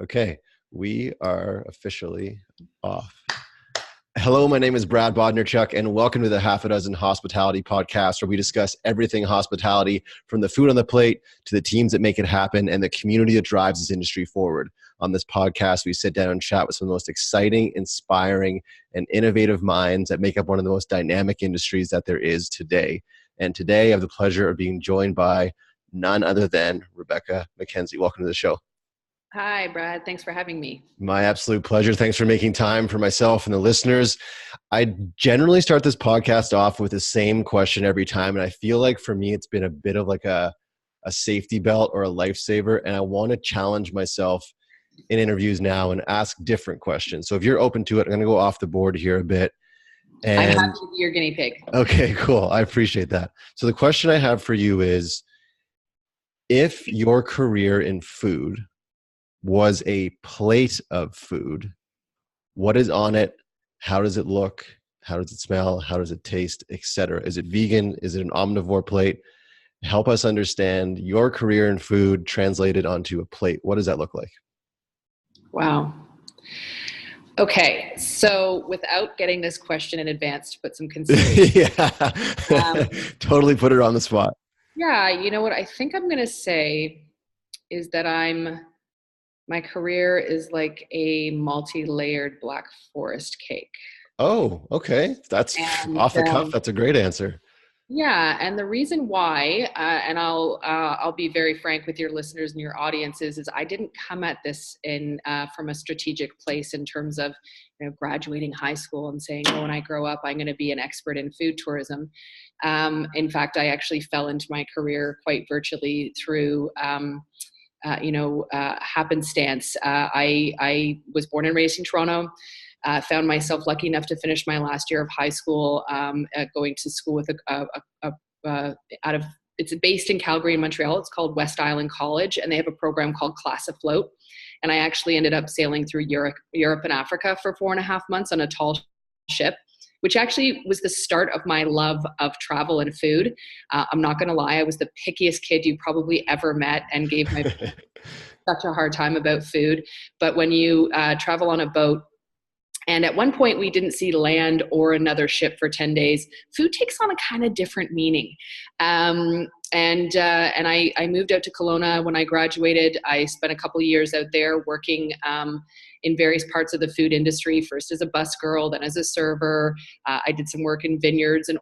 Okay, we are officially off. Hello, my name is Brad Bodnerchuk, and welcome to the Half a Dozen Hospitality Podcast, where we discuss everything hospitality, from the food on the plate to the teams that make it happen and the community that drives this industry forward. On this podcast, we sit down and chat with some of the most exciting, inspiring, and innovative minds that make up one of the most dynamic industries that there is today. And today, I have the pleasure of being joined by none other than Rebecca Mackenzie. Welcome to the show. Hi, Brad. Thanks for having me. My absolute pleasure. Thanks for making time for myself and the listeners. I generally start this podcast off with the same question every time. And I feel like for me, it's been a bit of like a safety belt or a lifesaver. And I want to challenge myself in interviews now and ask different questions. So if you're open to it, I'm going to go off the board here a bit. And I'm happy to be your guinea pig. Okay, cool. I appreciate that. So the question I have for you is, if your career in food was a plate of food, what is on it? How does it look? How does it smell? How does it taste, etc.? Is it vegan? Is it an omnivore plate? Help us understand your career in food translated onto a plate. What does that look like? Wow. Okay, so without getting this question in advance to put some consideration. Yeah, totally put it on the spot. Yeah, you know what I think I'm going to say is that my career is like a multi-layered Black Forest cake. Oh, okay. That's off the cuff. That's a great answer. Yeah, and the reason why, and I'll be very frank with your listeners and your audiences, is I didn't come at this from a strategic place in terms of graduating high school and saying, oh, when I grow up, I'm going to be an expert in food tourism. In fact, I actually fell into my career quite virtually through happenstance. I was born and raised in Toronto. Found myself lucky enough to finish my last year of high school, going to school with it's based in Calgary and Montreal. It's called West Island College, and they have a program called Class Afloat. And I actually ended up sailing through Europe and Africa for 4.5 months on a tall ship, which actually was the start of my love of travel and food. I'm not going to lie, I was the pickiest kid you probably ever met and gave my such a hard time about food. But when you travel on a boat, and at one point we didn't see land or another ship for 10 days, food takes on a kind of different meaning. And I moved out to Kelowna when I graduated. I spent a couple of years out there working in various parts of the food industry, first as a bus girl, then as a server. I did some work in vineyards and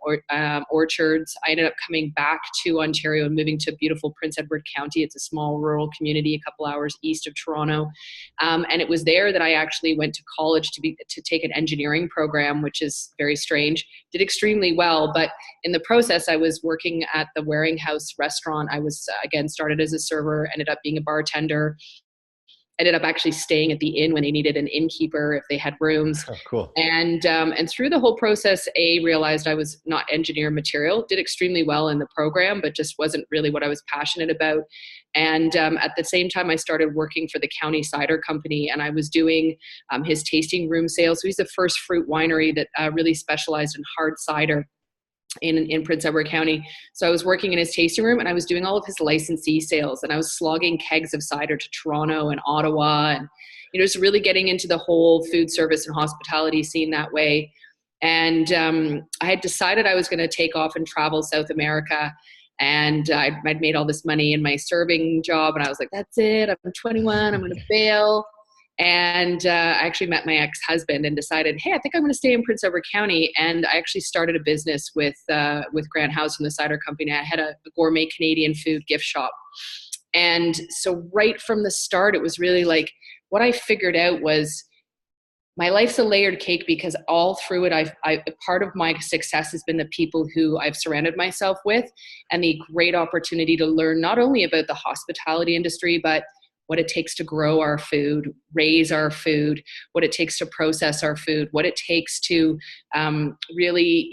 orchards. I ended up coming back to Ontario and moving to beautiful Prince Edward County. It's a small rural community a couple hours east of Toronto. And it was there that I actually went to college to take an engineering program, which is very strange. Did extremely well, but in the process, I was working at the Waring House restaurant. I was, again, started as a server, ended up being a bartender, ended up actually staying at the inn when they needed an innkeeper if they had rooms. Oh, cool. And through the whole process, realized I was not engineer material, did extremely well in the program, but just wasn't really what I was passionate about. And at the same time, I started working for the county cider company, and I was doing his tasting room sales. So he's the first fruit winery that really specialized in hard cider in Prince Edward County. So I was working in his tasting room, and I was doing all of his licensee sales, and I was slogging kegs of cider to Toronto and Ottawa, and just really getting into the whole food service and hospitality scene that way. And I had decided I was going to take off and travel South America. And I'd made all this money in my serving job, and I was like, that's it. I'm 21. I'm going to bail. And I actually met my ex-husband and decided, hey, I think I'm going to stay in Prince Edward County. And I actually started a business with Grant House and the cider company. I had a gourmet Canadian food gift shop. And so right from the start, it was really like, what I figured out was my life's a layered cake, because all through it, part of my success has been the people who I've surrounded myself with, and the great opportunity to learn not only about the hospitality industry, but what it takes to grow our food, raise our food, what it takes to process our food, what it takes to really,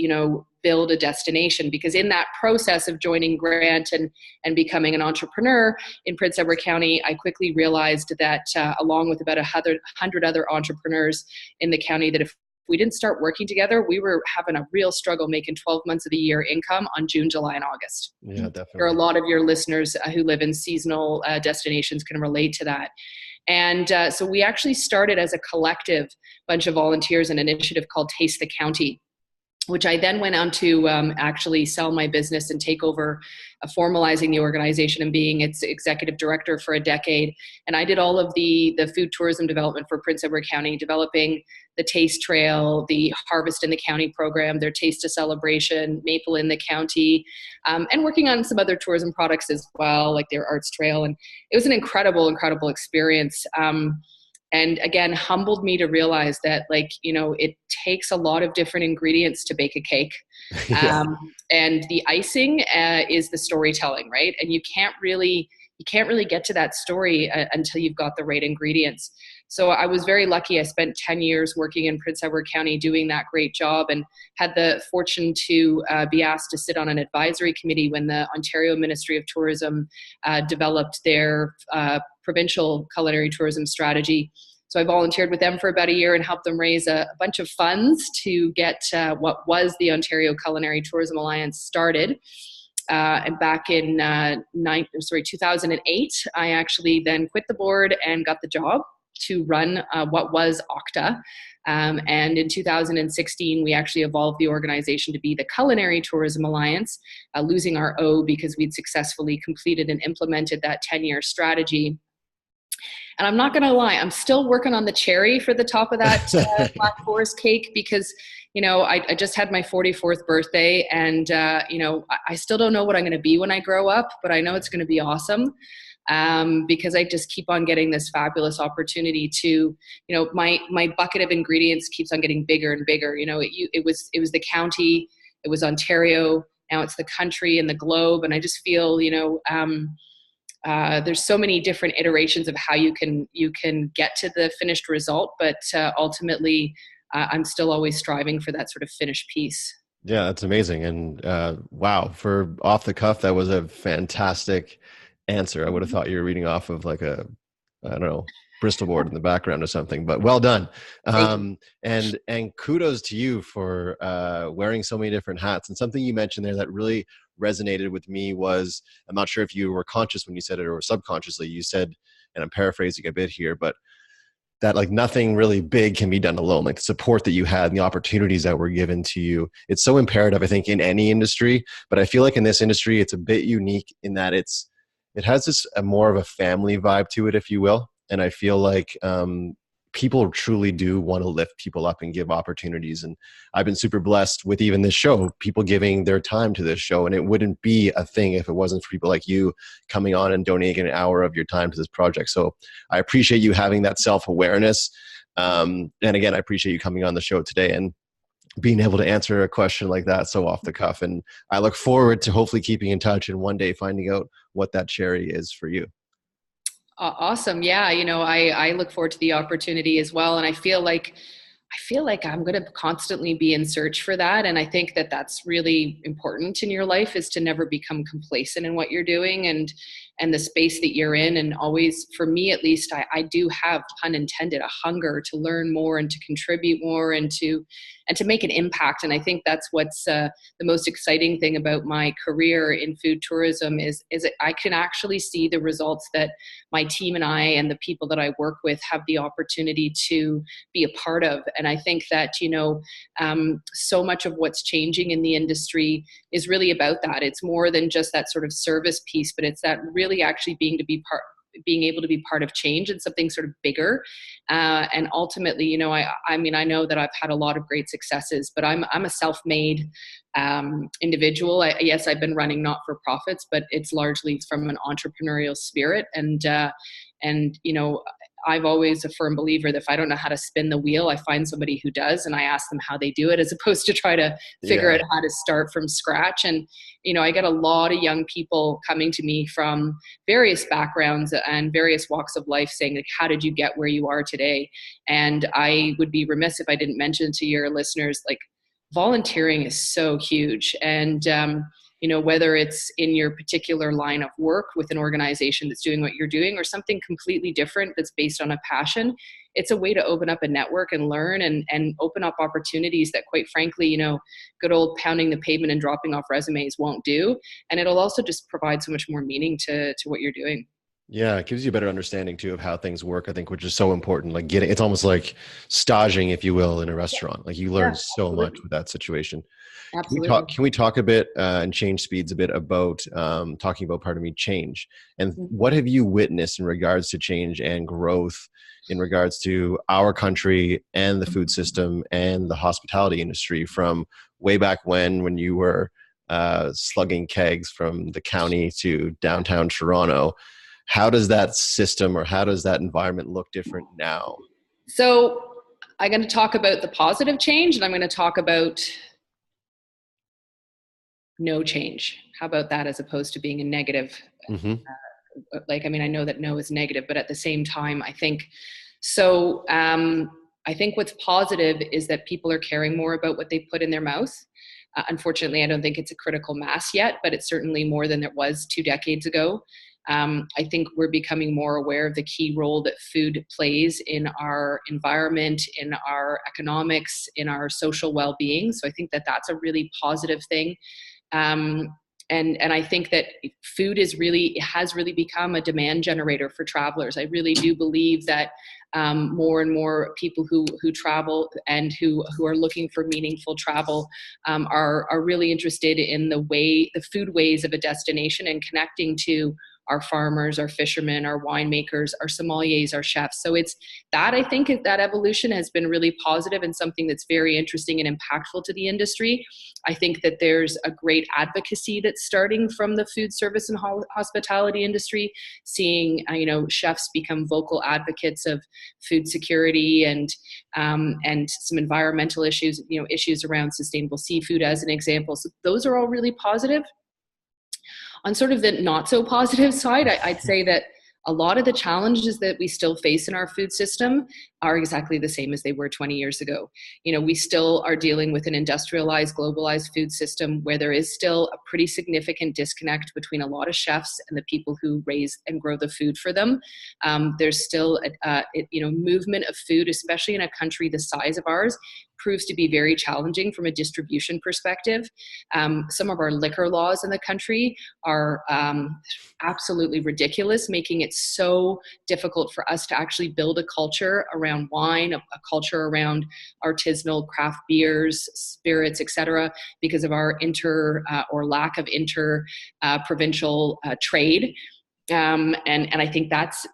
build a destination. Because in that process of joining Grant and becoming an entrepreneur in Prince Edward County, I quickly realized that along with about 100 other entrepreneurs in the county, that if we didn't start working together, we were having a real struggle making 12 months of the year income on June, July, and August. Yeah, definitely. There are a lot of your listeners who live in seasonal destinations can relate to that. And so we actually started as a collective bunch of volunteers, an initiative called Taste the County, which I then went on to actually sell my business and take over formalizing the organization and being its executive director for a decade. And I did all of the food tourism development for Prince Edward County, developing the Taste Trail, the Harvest in the County program, their Taste to Celebration, Maple in the County, and working on some other tourism products as well, like their Arts Trail. And it was an incredible, incredible experience. And again, humbled me to realize that, like, you know, it takes a lot of different ingredients to bake a cake. Yeah. And the icing is the storytelling, right? And you can't really get to that story until you've got the right ingredients. So I was very lucky. I spent 10 years working in Prince Edward County doing that great job, and had the fortune to be asked to sit on an advisory committee when the Ontario Ministry of Tourism developed their provincial culinary tourism strategy. So I volunteered with them for about a year and helped them raise a bunch of funds to get what was the Ontario Culinary Tourism Alliance started. And back in 2008, I actually then quit the board and got the job to run what was OCTA. And in 2016, we actually evolved the organization to be the Culinary Tourism Alliance, losing our O because we'd successfully completed and implemented that 10-year strategy. And I'm not going to lie, I'm still working on the cherry for the top of that Black Forest cake, because, you know, I just had my 44th birthday, and, you know, I still don't know what I'm going to be when I grow up, but I know it's going to be awesome. Because I just keep on getting this fabulous opportunity to, you know, my bucket of ingredients keeps on getting bigger and bigger. You know, it was the county, it was Ontario, now it's the country and the globe. And I just feel, you know, there's so many different iterations of how you can get to the finished result, but ultimately I'm still always striving for that sort of finished piece. Yeah, that's amazing. And wow, for off the cuff, that was a fantastic answer. I would have thought you were reading off of like a, I don't know, Bristol board in the background or something, but well done. And kudos to you for wearing so many different hats. And something you mentioned there that really resonated with me was, I'm not sure if you were conscious when you said it or subconsciously, you said, and I'm paraphrasing a bit here, but that like nothing really big can be done alone. Like the support that you had and the opportunities that were given to you, it's so imperative, I think, in any industry. But I feel like in this industry, it's a bit unique in that it has this more of a family vibe to it, if you will. And I feel like people truly do want to lift people up and give opportunities. And I've been super blessed with even this show, people giving their time to this show. And it wouldn't be a thing if it wasn't for people like you coming on and donating an hour of your time to this project. So I appreciate you having that self-awareness. And again, I appreciate you coming on the show today and being able to answer a question like that so off the cuff. And I look forward to hopefully keeping in touch and one day finding out what that cherry is for you. Awesome. Yeah. You know, I look forward to the opportunity as well. And I feel like I'm going to constantly be in search for that. And I think that that's really important in your life, is to never become complacent in what you're doing and the space that you're in. And always, for me at least, I do have, pun intended, a hunger to learn more and to contribute more and to make an impact. And I think that's what's the most exciting thing about my career in food tourism is that I can actually see the results that my team and I and the people that I work with have the opportunity to be a part of. And I think that, you know, so much of what's changing in the industry is really about that. It's more than just that sort of service piece, but it's that really actually being able to be part of change and something sort of bigger. And ultimately, you know, I mean, I know that I've had a lot of great successes, but I'm a self-made individual. Yes, I've been running not-for-profits, but it's largely from an entrepreneurial spirit. And you know, I've always a firm believer that if I don't know how to spin the wheel, I find somebody who does, and I ask them how they do it, as opposed to try to figure out how to start from scratch. And, you know, I get a lot of young people coming to me from various backgrounds and various walks of life saying, like, how did you get where you are today? And I would be remiss if I didn't mention to your listeners, like, volunteering is so huge. And, you know, whether it's in your particular line of work with an organization that's doing what you're doing or something completely different that's based on a passion, it's a way to open up a network and learn and open up opportunities that, quite frankly, you know, good old pounding the pavement and dropping off resumes won't do. And it'll also just provide so much more meaning to what you're doing. Yeah, it gives you a better understanding too of how things work, I think, which is so important. Like it's almost like staging, if you will, in a Yeah, restaurant. Like you learn yeah, so much absolutely. with that situation. Absolutely. Can we talk a bit and change speeds a bit about talking about, pardon me, change, and Mhm. what have you witnessed in regards to change and growth in regards to our country and the food system and the hospitality industry from way back when you were slugging kegs from the county to downtown Toronto? How does that system or how does that environment look different now? So I'm going to talk about the positive change, and I'm going to talk about no change. How about that, as opposed to being a negative? Hmm. Like, I mean, I know that no is negative, but at the same time, I think so. I think what's positive is that people are caring more about what they put in their mouth. Unfortunately, I don't think it's a critical mass yet, but it's certainly more than it was 2 decades ago. I think we're becoming more aware of the key role that food plays in our environment, in our economics, in our social well-being. So I think that that's a really positive thing. Um, and I think that food has really become a demand generator for travelers. I really do believe that more and more people who travel and who are looking for meaningful travel are really interested in the food ways of a destination and connecting to our farmers, our fishermen, our winemakers, our sommeliers, our chefs. So it's that, I think that evolution has been really positive and something that's very interesting and impactful to the industry. I think that there's a great advocacy that's starting from the food service and hospitality industry, seeing chefs become vocal advocates of food security and some environmental issues, issues around sustainable seafood as an example. So those are all really positive. On sort of the not so positive side, I'd say that a lot of the challenges that we still face in our food system are exactly the same as they were 20 years ago. We still are dealing with an industrialized, globalized food system where there is still a pretty significant disconnect between a lot of chefs and the people who raise and grow the food for them. There's still movement of food, especially in a country the size of ours, proves to be very challenging from a distribution perspective. Some of our liquor laws in the country are absolutely ridiculous, making it so difficult for us to actually build a culture around wine, a culture around artisanal craft beers, spirits, etc., because of our or lack of provincial trade. And I think that's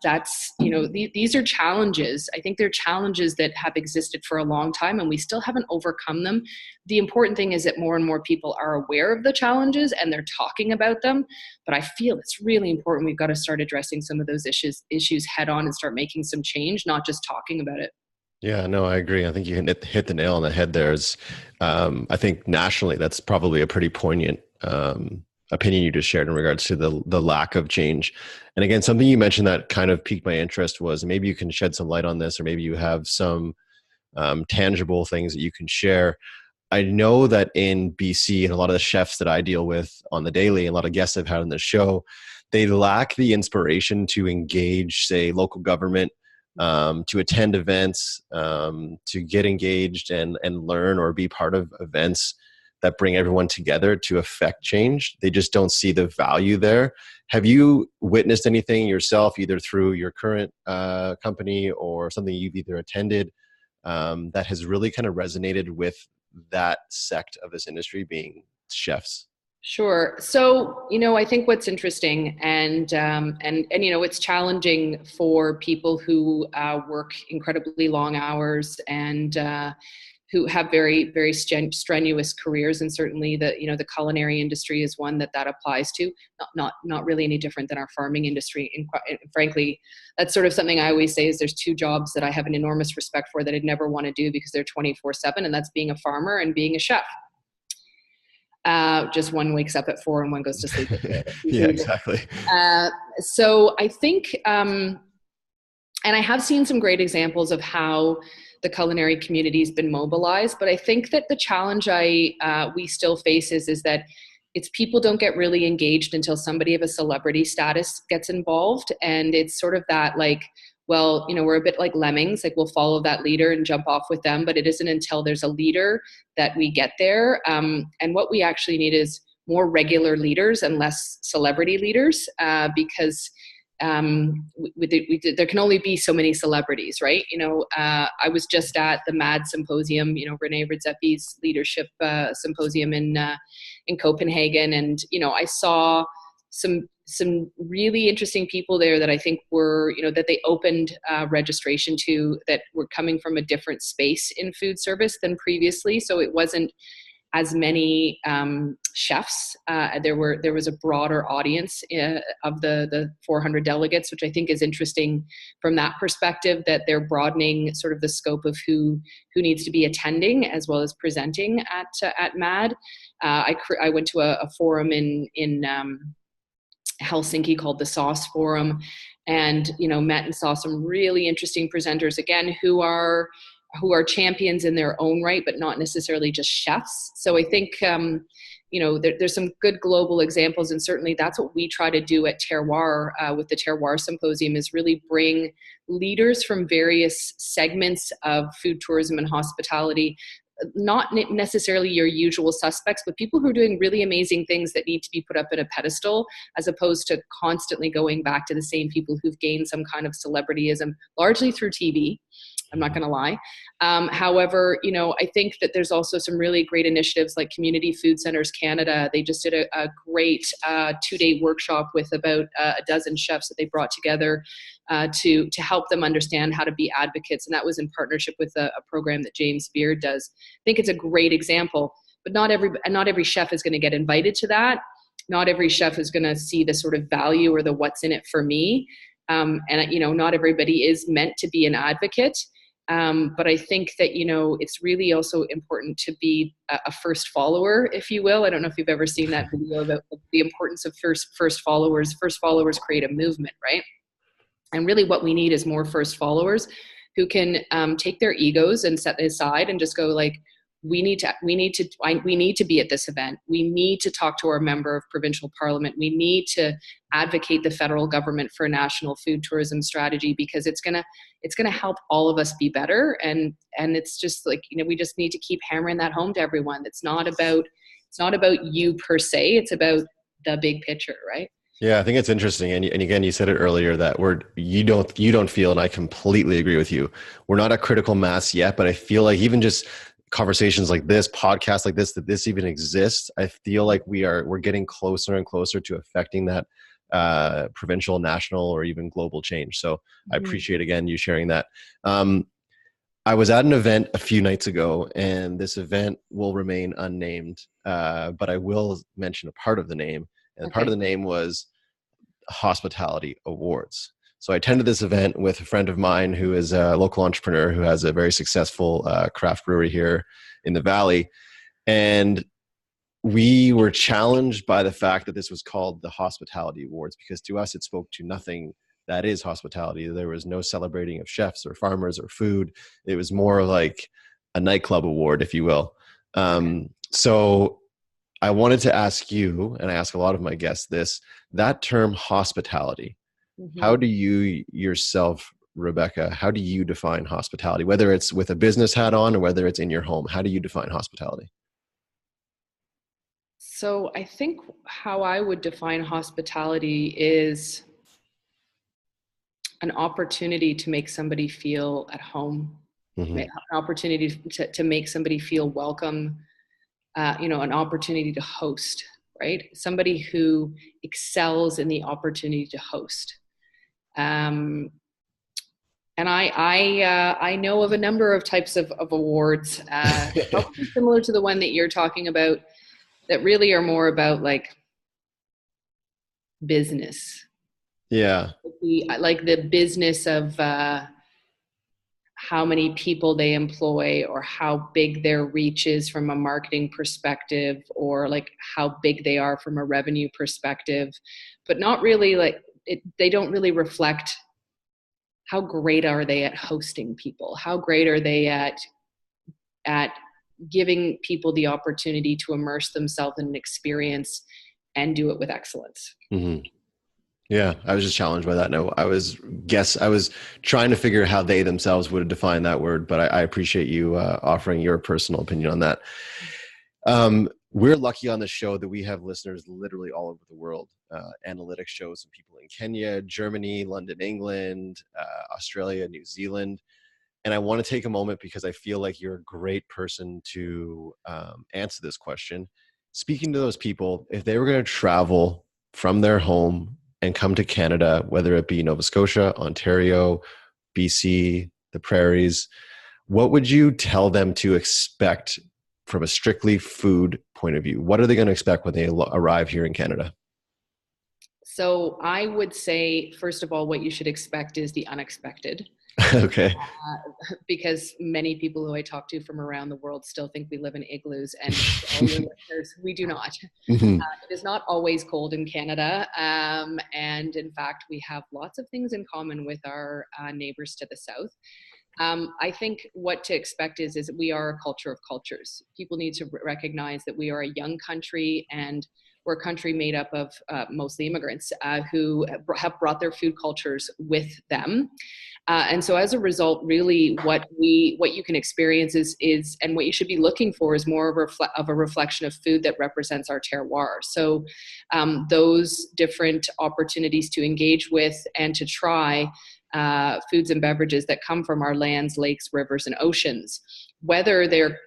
these are challenges. I think they're challenges that have existed for a long time, and we still haven't overcome them. The important thing is that more and more people are aware of the challenges and they're talking about them. But I feel it's really important. We've got to start addressing some of those issues head on and start making some change, not just talking about it. Yeah, no, I agree. I think you hit the nail on the head there. I think nationally, that's probably a pretty poignant opinion you just shared in regards to the lack of change. And again, something you mentioned that kind of piqued my interest was, maybe you can shed some light on this, or maybe you have some tangible things that you can share. I know that in BC, and a lot of the chefs that I deal with on the daily, and a lot of guests I've had on the show, they lack the inspiration to engage, say, local government, to attend events, to get engaged and learn or be part of events that bring everyone together to affect change. They just don't see the value there. Have you witnessed anything yourself, either through your current company or something you've either attended, that has really kind of resonated with that sect of this industry, being chefs? Sure. So, I think what's interesting and it's challenging for people who work incredibly long hours and who have very, very strenuous careers. And certainly the culinary industry is one that applies to. Not really any different than our farming industry. And frankly, that's sort of something I always say is there's two jobs that I have an enormous respect for that I'd never want to do because they're 24/7, and that's being a farmer and being a chef. Just one wakes up at 4 and one goes to sleep at 4. Yeah, exactly. So I think, and I have seen some great examples of how the culinary community has been mobilized, but I think that the challenge we still face is that it's people don't get really engaged until somebody of a celebrity status gets involved. And it's sort of that like, well, we're a bit like lemmings, like we'll follow that leader and jump off with them, but it isn't until there's a leader that we get there. And what we actually need is more regular leaders and less celebrity leaders, because there can only be so many celebrities, right? I was just at the MAD Symposium, Renee Redzepi's leadership symposium in Copenhagen, and I saw some really interesting people there that I think were, that they opened registration to, that were coming from a different space in food service than previously. So it wasn't as many chefs. There was a broader audience of the 400 delegates, which I think is interesting from that perspective, that they're broadening sort of the scope of who needs to be attending as well as presenting at MAD. I went to a forum in Helsinki called the Sauce Forum, and met and saw some really interesting presenters again who are champions in their own right, but not necessarily just chefs. So I think, there's some good global examples, and certainly that's what we try to do at Terroir with the Terroir Symposium, is really bring leaders from various segments of food tourism and hospitality, not necessarily your usual suspects, but people who are doing really amazing things that need to be put up in a pedestal, as opposed to constantly going back to the same people who've gained some kind of celebrityism, largely through TV. I'm not going to lie. However, I think that there's also some really great initiatives like Community Food Centers Canada. They just did a great 2-day workshop with about a dozen chefs that they brought together to help them understand how to be advocates. And that was in partnership with a program that James Beard does. I think it's a great example, but not every chef is going to get invited to that. Not every chef is going to see the sort of value or the what's in it for me. And not everybody is meant to be an advocate. But I think that, it's really also important to be a first follower, if you will. I don't know if you've ever seen that video about the importance of first followers. First followers create a movement, right? And really what we need is more first followers who can take their egos and set it aside and just go like, we need to be at this event. We need to talk to our member of provincial parliament. We need to advocate the federal government for a national food tourism strategy, because it's gonna help all of us be better. And it's just like, we just need to keep hammering that home to everyone. It's not about you per se. It's about the big picture, right? Yeah, I think it's interesting. And again, you said it earlier that you don't feel, and I completely agree with you, we're not a critical mass yet, but I feel like even just conversations like this, podcasts like this, that this even exists, I feel like we're getting closer and closer to affecting that provincial, national, or even global change. So I appreciate, again, you sharing that. I was at an event a few nights ago, and this event will remain unnamed, but I will mention a part of the name. And part of the name was Hospitality Awards. So I attended this event with a friend of mine who is a local entrepreneur who has a very successful craft brewery here in the Valley. And we were challenged by the fact that this was called the Hospitality Awards, because to us, it spoke to nothing that is hospitality. There was no celebrating of chefs or farmers or food. It was more like a nightclub award, if you will. So I wanted to ask you, and I ask a lot of my guests this, that term hospitality, how do you yourself, Rebecca, how do you define hospitality? Whether it's with a business hat on or whether it's in your home, how do you define hospitality? So I think how I would define hospitality is an opportunity to make somebody feel at home, an opportunity to make somebody feel welcome, an opportunity to host, right? Somebody who excels in the opportunity to host. And I know of a number of types of awards, similar to the one that you're talking about, that really are more about like business. Yeah. Like the business of how many people they employ, or how big their reach is from a marketing perspective, or like how big they are from a revenue perspective, but not really like they don't really reflect how great are they at hosting people, how great are they at giving people the opportunity to immerse themselves in an experience and do it with excellence. Yeah, I was just challenged by that. No, I was trying to figure out how they themselves would define that word, but I appreciate you offering your personal opinion on that. we're lucky on the show that we have listeners literally all over the world. Analytics shows some people in Kenya, Germany, London, England, Australia, New Zealand. And I want to take a moment because I feel like you're a great person to answer this question. Speaking to those people, if they were going to travel from their home and come to Canada, whether it be Nova Scotia, Ontario, BC, the prairies, what would you tell them to expect from a strictly food point of view? What are they going to expect when they arrive here in Canada? So I would say, first of all, what you should expect is the unexpected. Okay. Because many people who I talk to from around the world still think we live in igloos, and all your listeners, we do not. Mm-hmm. It is not always cold in Canada, and in fact, we have lots of things in common with our neighbors to the south. I think what to expect is we are a culture of cultures. People need to recognize that we are a young country, and we're a country made up of mostly immigrants who have brought their food cultures with them. And so as a result, really what you can experience is and what you should be looking for is more of a reflection of food that represents our terroir. So those different opportunities to engage with and to try foods and beverages that come from our lands, lakes, rivers, and oceans, whether they're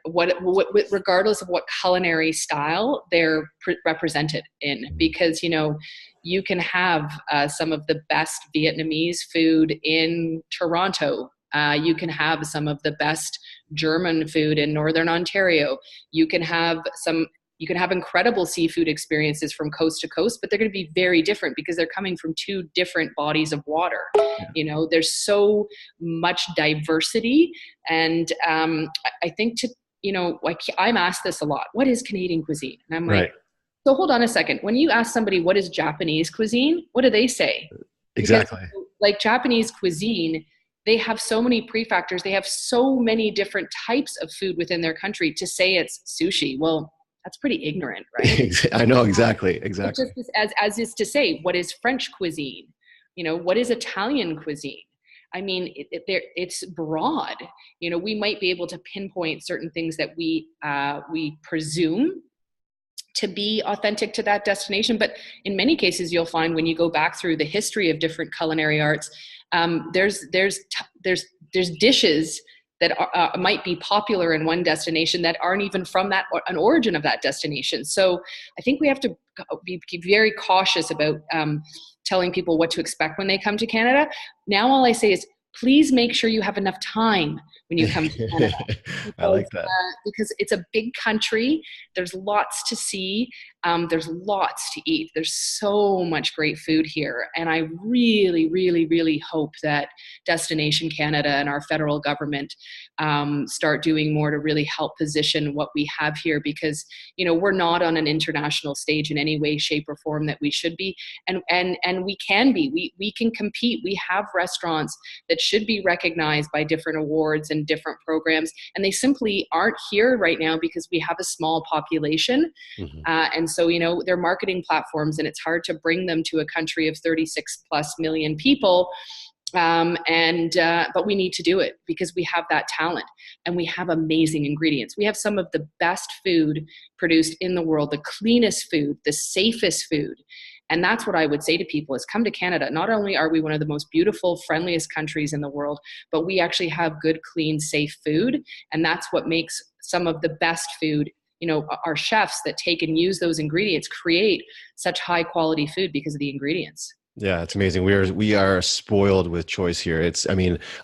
regardless of what culinary style they're represented in, because you can have some of the best Vietnamese food in Toronto. You can have some of the best German food in Northern Ontario. You can have incredible seafood experiences from coast to coast, but they're going to be very different because they're coming from two different bodies of water. Yeah. There's so much diversity. And I think I'm asked this a lot, what is Canadian cuisine? And I'm like, right. So hold on a second. When you ask somebody what is Japanese cuisine, what do they say? Exactly. Because, like Japanese cuisine, they have so many prefactors. They have so many different types of food within their country. To say it's sushi, well, that's pretty ignorant, right? I know, exactly. Just as is to say, what is French cuisine? What is Italian cuisine? I mean, it's broad. We might be able to pinpoint certain things that we presume to be authentic to that destination. But in many cases, you'll find when you go back through the history of different culinary arts, there's dishes that might be popular in one destination that aren't even from an origin of that destination. So I think we have to be very cautious about telling people what to expect when they come to Canada. Now, all I say is, please make sure you have enough time when you come to Canada. Because, I like that. Because it's a big country. There's lots to see. There's lots to eat. There's so much great food here. And I really, really, really hope that Destination Canada and our federal government start doing more to really help position what we have here, because, we're not on an international stage in any way, shape, or form that we should be. And we can be. We can compete. We have restaurants that should be recognized by different awards and different programs, and they simply aren't here right now because we have a small population. Mm-hmm. And so, they're marketing platforms, and it's hard to bring them to a country of 36 plus million people. But we need to do it because we have that talent and we have amazing ingredients. We have some of the best food produced in the world, the cleanest food, the safest food. And that's what I would say to people is come to Canada. Not only are we one of the most beautiful, friendliest countries in the world, but we actually have good, clean, safe food. And that's what makes some of the best food. Our chefs that take and use those ingredients create such high quality food because of the ingredients. Yeah, it's amazing. We are spoiled with choice here.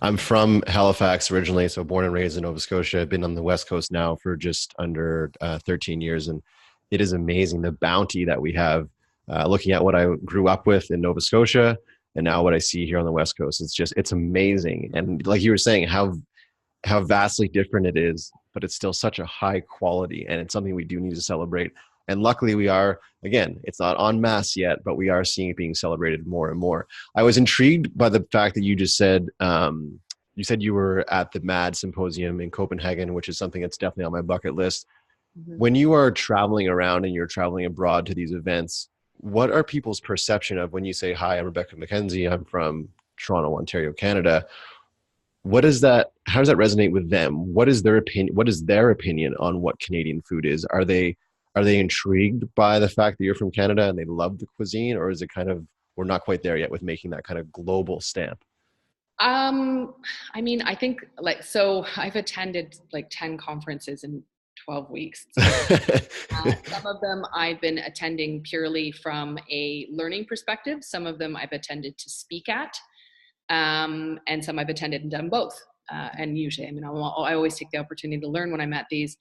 I'm from Halifax originally, so born and raised in Nova Scotia. I've been on the West Coast now for just under 13 years, and it is amazing the bounty that we have. Looking at what I grew up with in Nova Scotia and now what I see here on the West Coast, it's amazing. And like you were saying, how vastly different it is, but it's still such a high quality, and it's something we do need to celebrate. And luckily we are, again, it's not en masse yet, but we are seeing it being celebrated more and more. I was intrigued by the fact that you just said, you were at the MAD Symposium in Copenhagen, which is something that's definitely on my bucket list. Mm-hmm. When you are traveling around and you're traveling abroad to these events, what are people's perception of when you say, hi, I'm Rebecca Mackenzie, I'm from Toronto, Ontario, Canada? How does that resonate with them? What is their opinion on what Canadian food is? Are they are they intrigued by the fact that you're from Canada and they love the cuisine, or is it kind of, we're not quite there yet with making that kind of global stamp? I mean, I think so I've attended like 10 conferences in 12 weeks. Some of them I've been attending purely from a learning perspective. Some of them I've attended to speak at, and some I've attended and done both. And usually, I mean, I always take the opportunity to learn when I'm at these.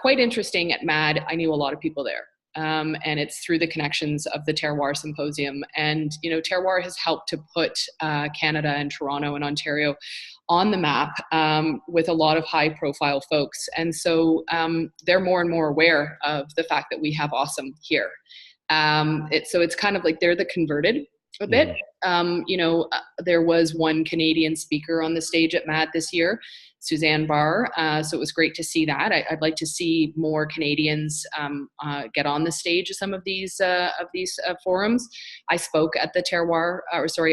Quite interesting at MAD, I knew a lot of people there. And it's through the connections of the Terroir Symposium. And, Terroir has helped to put Canada and Toronto and Ontario on the map with a lot of high profile folks. And so they're more and more aware of the fact that we have awesome here. So it's kind of like they're the converted a bit. There was one Canadian speaker on the stage at MAD this year, Suzanne Barr. So it was great to see that. I'd like to see more Canadians get on the stage of some of these forums. I spoke at the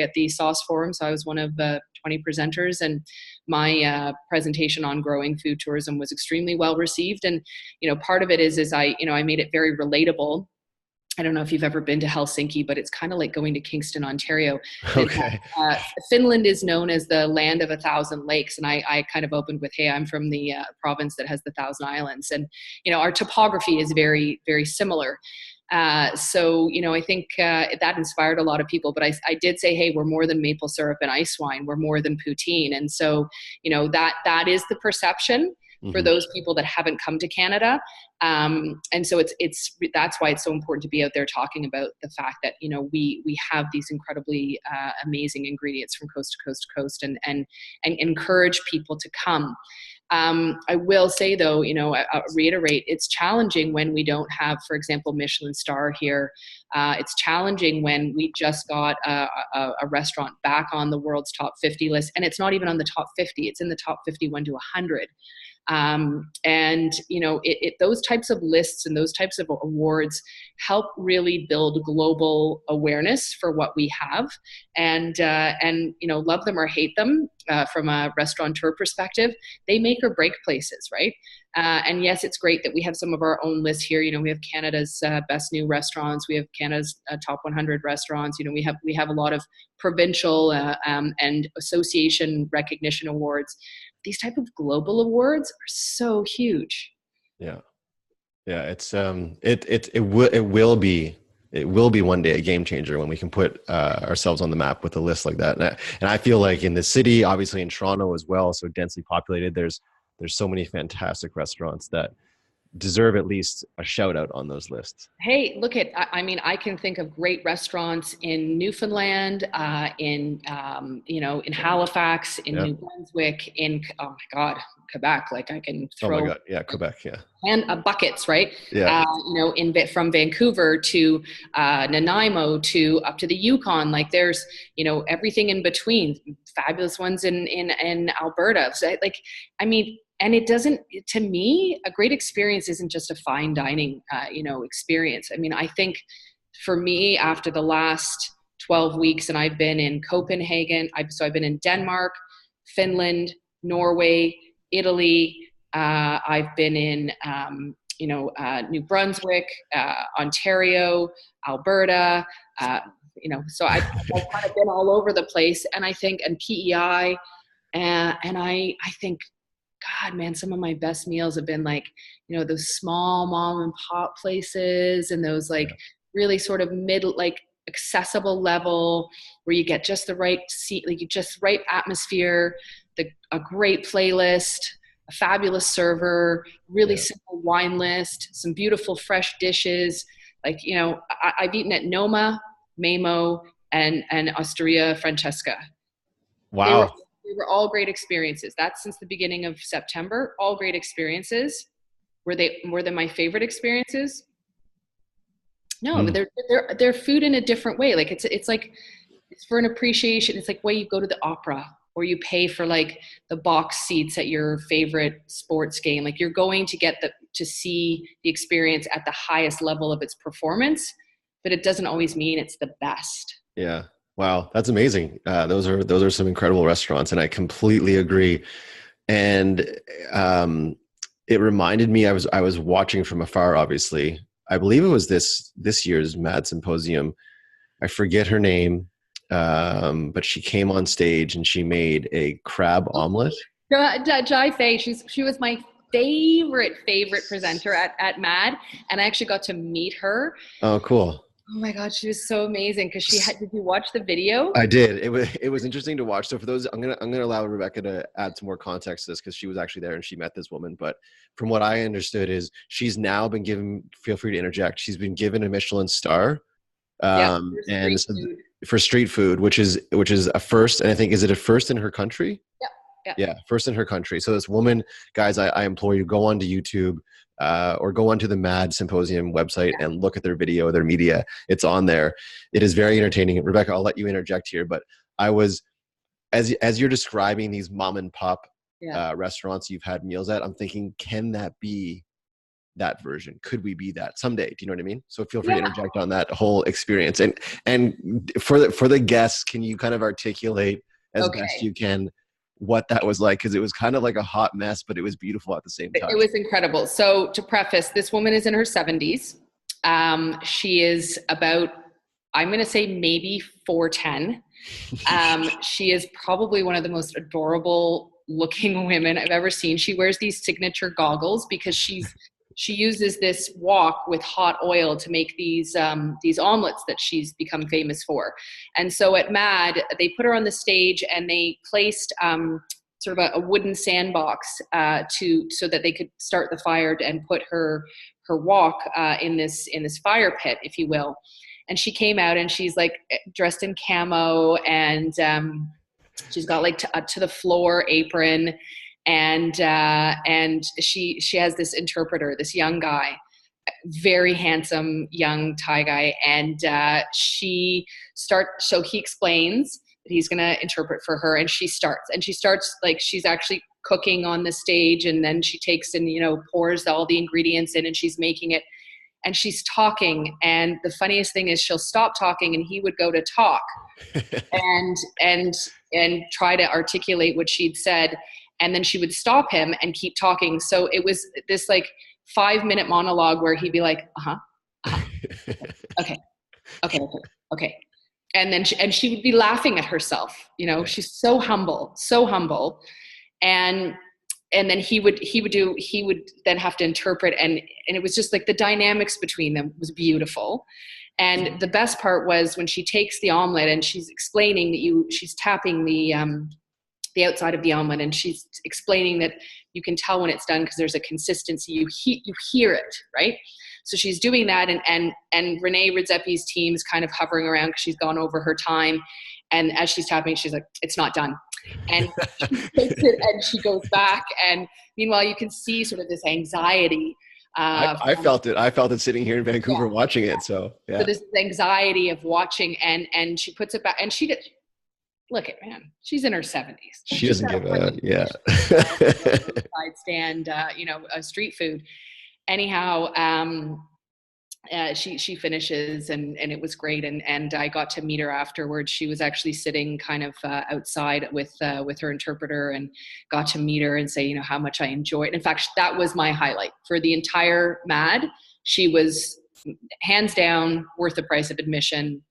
at the Sauce Forum. So I was one of the 20 presenters, and my presentation on growing food tourism was extremely well received. And, part of it is I made it very relatable. I don't know if you've ever been to Helsinki, but it's kind of like going to Kingston, Ontario. Okay. Finland is known as the land of 1,000 lakes. And I kind of opened with, hey, I'm from the province that has the 1,000 islands. And, our topography is very, very similar. So, I think that inspired a lot of people. But I did say, hey, we're more than maple syrup and ice wine. We're more than poutine. And so, that is the perception for those people that haven't come to Canada. And so that's why it's so important to be out there talking about the fact that, we have these incredibly amazing ingredients from coast to coast to coast, and encourage people to come. I will say though, I'll reiterate, it's challenging when we don't have, for example, Michelin star here. It's challenging when we just got a restaurant back on the world's top 50 list, and it's not even on the top 50. It's in the top 51 to 100. Those types of lists and those types of awards help really build global awareness for what we have, and love them or hate them, from a restaurateur perspective, they make or break places, right? And yes, it's great that we have some of our own lists here. We have Canada's best new restaurants. We have Canada's top 100 restaurants. We have a lot of provincial and association recognition awards. These type of global awards are so huge. Yeah. It's it will be one day a game changer when we can put ourselves on the map with a list like that. And I feel like in the city, obviously in Toronto as well, so densely populated, there's so many fantastic restaurants that deserve at least a shout out on those lists. Hey, I can think of great restaurants in Newfoundland, in Halifax, in New Brunswick, oh my God, Quebec. Like I can throw. Oh my God, yeah, Quebec, yeah. And buckets, right? Yeah. From Vancouver to Nanaimo to up to the Yukon. Like there's, everything in between. Fabulous ones in Alberta. So and it doesn't, to me, a great experience isn't just a fine dining, experience. I think for me, after the last 12 weeks, and I've been in Copenhagen, I've been in Denmark, Finland, Norway, Italy. I've been in, New Brunswick, Ontario, Alberta, so I've kind of been all over the place. And I think, and PEI, and I think, God, man, some of my best meals have been like, those small mom and pop places, and those really sort of accessible level where you get just the right seat, just right atmosphere, a great playlist, a fabulous server, really simple wine list, some beautiful fresh dishes. I've eaten at Noma, Mamo, and Osteria Francesca. Wow. They were all great experiences. That's since the beginning of September. All great experiences. Were they more than my favorite experiences? No, but they're food in a different way. Like it's for an appreciation. It's like why you go to the opera or you pay for the box seats at your favorite sports game. Like you're going to get to see the experience at the highest level of its performance, but it doesn't always mean it's the best. Yeah. Wow, that's amazing. Those are some incredible restaurants, and I completely agree. And it reminded me, I was watching from afar, obviously. I believe it was this year's Mad Symposium. I forget her name, but she came on stage and she made a crab omelet. Jai Fei, she was my favorite presenter at Mad, and I actually got to meet her. Oh, cool. Oh my God, she was so amazing because did you watch the video? I did. It was interesting to watch. So for those, I'm gonna allow Rebecca to add some more context to this because she was actually there and she met this woman. But from what I understood is she's now been given, feel free to interject, she's been given a Michelin star. And so for street food, which is a first, and I think, is it a first in her country? Yeah, first in her country. So this woman, guys, I implore you, go onto YouTube or go onto the Mad Symposium website and look at their video, their media. It's on there. It is very entertaining. Rebecca, I'll let you interject here, but I was, as you're describing these mom and pop restaurants you've had meals at, I'm thinking, can that be that version? Could we be that someday? Do you know what I mean? So feel free to interject on that whole experience. And for the guests, can you kind of articulate as best you can what that was like? Because it was kind of like a hot mess, but it was beautiful at the same time. It was incredible. So to preface, this woman is in her 70s. She is about, I'm going to say maybe 4'10". She is probably one of the most adorable looking women I've ever seen. She wears these signature goggles because she uses this wok with hot oil to make these omelets that she's become famous for. And so at Mad, they put her on the stage and they placed sort of a wooden sandbox so that they could start the fire and put her wok in this fire pit, if you will. And she came out and she's like dressed in camo and she's got like to the floor apron. And she has this interpreter, this young guy, very handsome young Thai guy, and so he explains that he's going to interpret for her, and she starts like she's actually cooking on the stage, and then she takes and pours all the ingredients in, and she's making it, and she's talking, and the funniest thing is she'll stop talking and he would go to talk and try to articulate what she'd said. And then she would stop him and keep talking. So it was this like 5-minute monologue where he'd be like, okay. And then she would be laughing at herself. She's so humble. And then he would then have to interpret. And it was just like the dynamics between them was beautiful. And the best part was when she takes the omelet and she's explaining that she's tapping the outside of the omelet, and she's explaining that you can tell when it's done because there's a consistency. You hear it, right? So she's doing that, and Renee Redzepi's team's kind of hovering around because she's gone over her time. And as she's tapping, she's like, "It's not done," and she takes it and she goes back. And meanwhile, you can see sort of this anxiety. I felt it sitting here in Vancouver watching it. So this anxiety of watching, and she puts it back, and she did. Look at, man, she's in her 70s. She doesn't give a, side stand, street food. Anyhow, she finishes and it was great. And I got to meet her afterwards. She was actually sitting kind of outside with her interpreter, and got to meet her and say, how much I enjoyed. In fact, that was my highlight for the entire Mad. She was hands down worth the price of admission.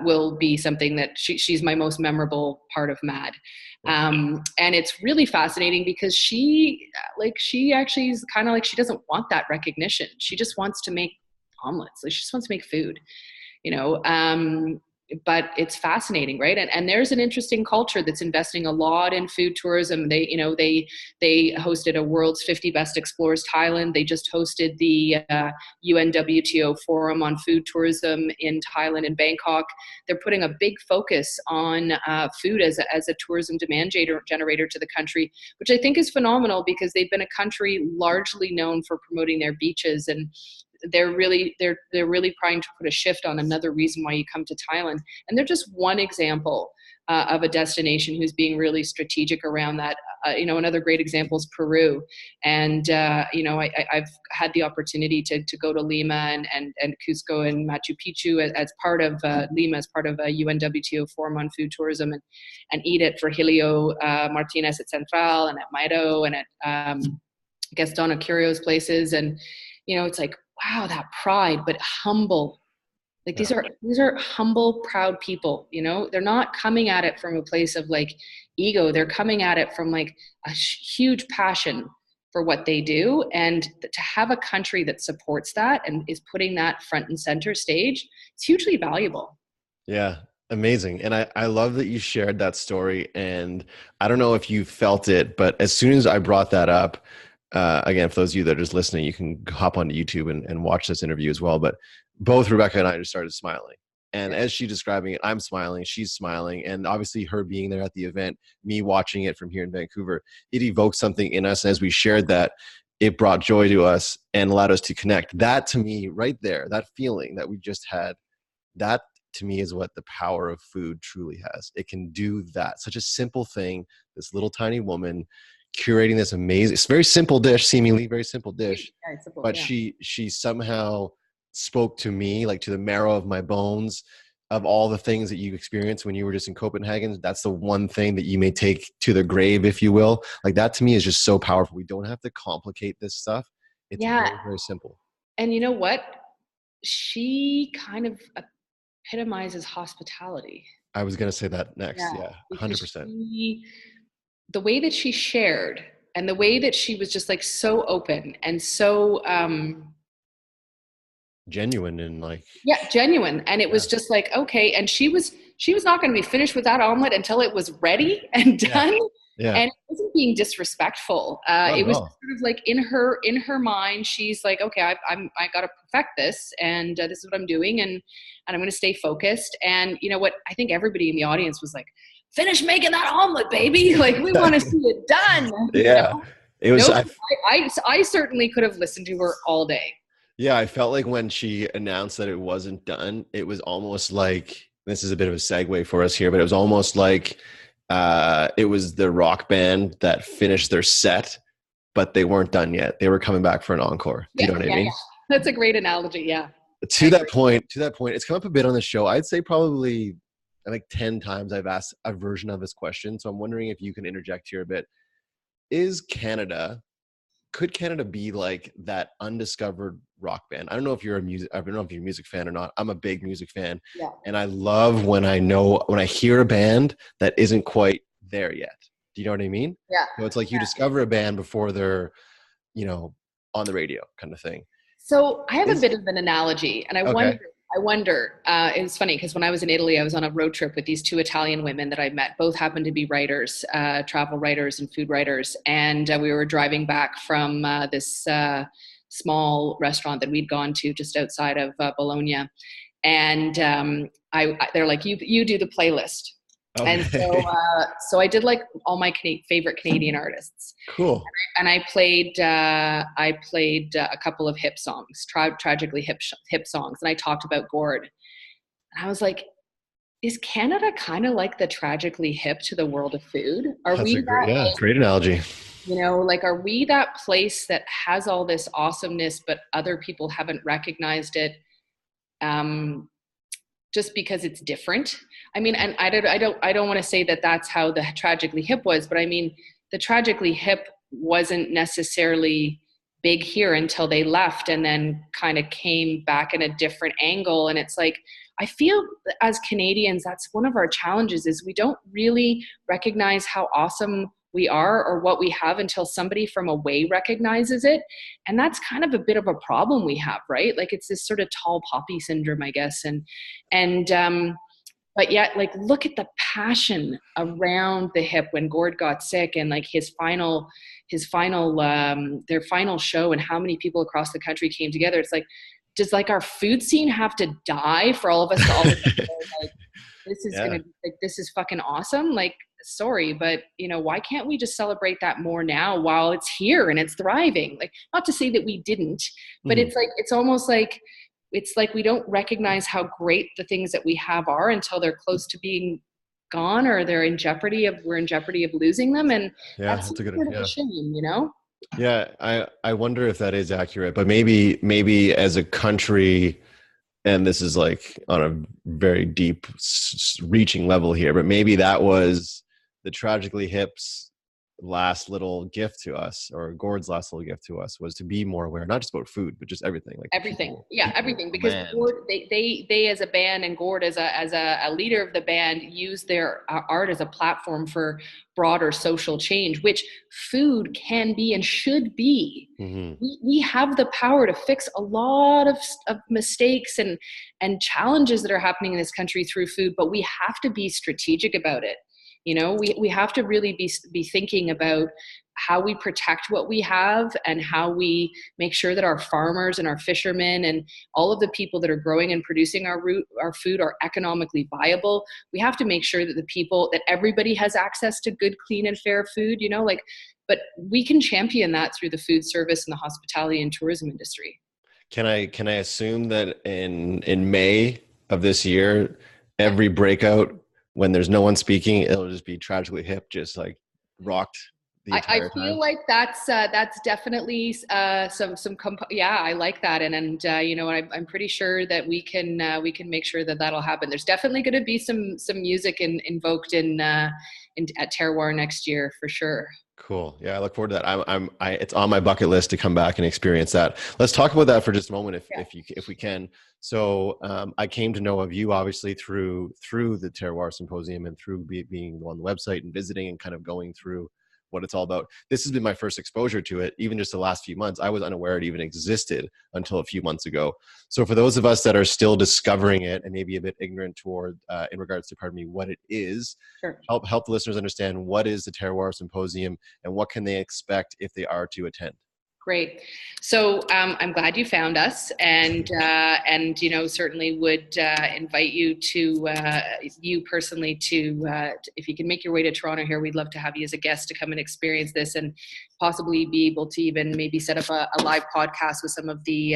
Will be something that she's my most memorable part of Mad. And it's really fascinating because she actually is kind of like, she doesn't want that recognition. She just wants to make omelets. Like, she just wants to make food, but it's fascinating, right? And there's an interesting culture that's investing a lot in food tourism. They hosted a World's 50 Best Explorers Thailand. They just hosted the UNWTO Forum on Food Tourism in Thailand and Bangkok. They're putting a big focus on food as a tourism demand generator to the country, which I think is phenomenal because they've been a country largely known for promoting their beaches, and they're really trying to put a shift on another reason why you come to Thailand. And they're just one example of a destination who's being really strategic around that. Another great example is Peru. And, I've had the opportunity to go to Lima and Cusco and Machu Picchu as part of Lima, as part of a UNWTO Forum on Food Tourism, and eat at Virgilio Martinez at Central and at Mairo and at guess Donna Curio's places, and it's like, wow, that pride, but humble. Like these are humble, proud people. They're not coming at it from a place of like ego. They're coming at it from like a huge passion for what they do, and to have a country that supports that and is putting that front and center stage, it's hugely valuable. Yeah. Amazing. And I love that you shared that story. And I don't know if you felt it, but as soon as I brought that up, again, for those of you that are just listening, you can hop onto YouTube and watch this interview as well. But both Rebecca and I just started smiling. And as she's describing it, I'm smiling, she's smiling. And obviously her being there at the event, me watching it from here in Vancouver, it evoked something in us. And as we shared that, it brought joy to us and allowed us to connect. That to me right there, that feeling that we just had, that to me is what the power of food truly has. It can do that. Such a simple thing, this little tiny woman curating this amazing, it's a very simple dish, seemingly very simple dish, but she somehow spoke to me, like to the marrow of my bones, of all the things that you experienced when you were just in Copenhagen. That's the one thing that you may take to the grave, if you will. Like that to me is just so powerful. We don't have to complicate this stuff. It's very, very simple. And you know what? She kind of epitomizes hospitality. I was going to say that next. Yeah, 100%. The way that she shared and the way that she was just like so open and so genuine and like genuine, and it was just like, okay, and she was not going to be finished with that omelet until it was ready and done. And it wasn't being disrespectful. It was sort of like in her mind, she's like, okay, I got to perfect this, and this is what I'm doing, and I'm going to stay focused. And you know what? I think everybody in the audience was like, finish making that omelet, baby! Like we want to see it done. It was. I certainly could have listened to her all day. Yeah, I felt like when she announced that it wasn't done, it was almost like, this is a bit of a segue for us here, but it was almost like it was the rock band that finished their set, but they weren't done yet. They were coming back for an encore. Do you know what I mean? That's a great analogy. Yeah. To that point, it's come up a bit on the show. I'd say probably like 10 times I've asked a version of this question. So I'm wondering if you can interject here a bit. Could Canada be like that undiscovered rock band? I don't know if you're a music fan or not. I'm a big music fan. Yeah. And I love when I hear a band that isn't quite there yet. Do you know what I mean? Yeah. So it's like you discover a band before they're, on the radio kind of thing. So I have a bit of an analogy, and I wonder, it was funny because when I was in Italy, I was on a road trip with these two Italian women that I met. Both happened to be writers, travel writers and food writers. And we were driving back from this small restaurant that we'd gone to just outside of Bologna. And they're like, you do the playlist. Okay. And so I did like all my favorite Canadian artists. Cool. And I played a couple of hip songs, tragically hip songs, and I talked about Gord. And I was like, is Canada kind of like the tragically hip to the world of food? Great analogy. Like, are we that place that has all this awesomeness, but other people haven't recognized it? Just because it's different. I mean, and I don't want to say that that's how the tragically hip was, but I mean, the tragically hip wasn't necessarily big here until they left and then kind of came back in a different angle. And it's like, I feel as Canadians, that's one of our challenges, is we don't really recognize how awesome we are or what we have until somebody from away recognizes it. And that's kind of a bit of a problem we have, right? Like it's this sort of tall poppy syndrome, I guess. But yet, like, look at the passion around the hip when Gord got sick, and like their final show, and how many people across the country came together. It's like, does like our food scene have to die for all of us to all like, this is gonna be like, this is fucking awesome? Like, sorry, but why can't we just celebrate that more now while it's here and it's thriving? Like, not to say that we didn't, but it's like, it's almost like, it's like we don't recognize how great the things that we have are until they're close to being gone, or we're in jeopardy of losing them. And that's a bit of a shame, Yeah, I wonder if that is accurate, but maybe as a country, and this is like on a very deep reaching level here, but maybe that was the tragically hips, last little gift to us, or Gord's last little gift to us, was to be more aware, not just about food, but just everything, like Everything. people, Everything. the Because land. Gord, they as a band, and Gord as a leader of the band, use their art as a platform for broader social change, which food can be and should be. Mm-hmm. We have the power to fix a lot of mistakes and challenges that are happening in this country through food, but we have to be strategic about it. We have to really be thinking about how we protect what we have, and how we make sure that our farmers and our fishermen and all of the people that are growing and producing our food are economically viable. We have to make sure that that everybody has access to good, clean, and fair food, but we can champion that through the food service and the hospitality and tourism industry. Can I assume that in May of this year, every breakout, when there's no one speaking, it'll just be Tragically Hip, just like rocked the entire I feel time? like that's definitely yeah, I like that, and I'm pretty sure that we can make sure that that'll happen. There's definitely going to be some music invoked at Terroir next year for sure. Cool. Yeah, I look forward to that. It's on my bucket list to come back and experience that. Let's talk about that for just a moment, if we can. So I came to know of you obviously through the Terroir Symposium, and through being on the website and visiting and kind of going through what it's all about. This has been my first exposure to it. Even just the last few months, I was unaware it even existed until a few months ago. So for those of us that are still discovering it and maybe a bit ignorant toward, in regards to, what it is, Sure. help the listeners understand, what is the Terroir Symposium and what can they expect if they are to attend? Great. So I'm glad you found us, and certainly would invite you you personally if you can make your way to Toronto here, we'd love to have you as a guest to come and experience this, and possibly be able to even maybe set up a live podcast with some of the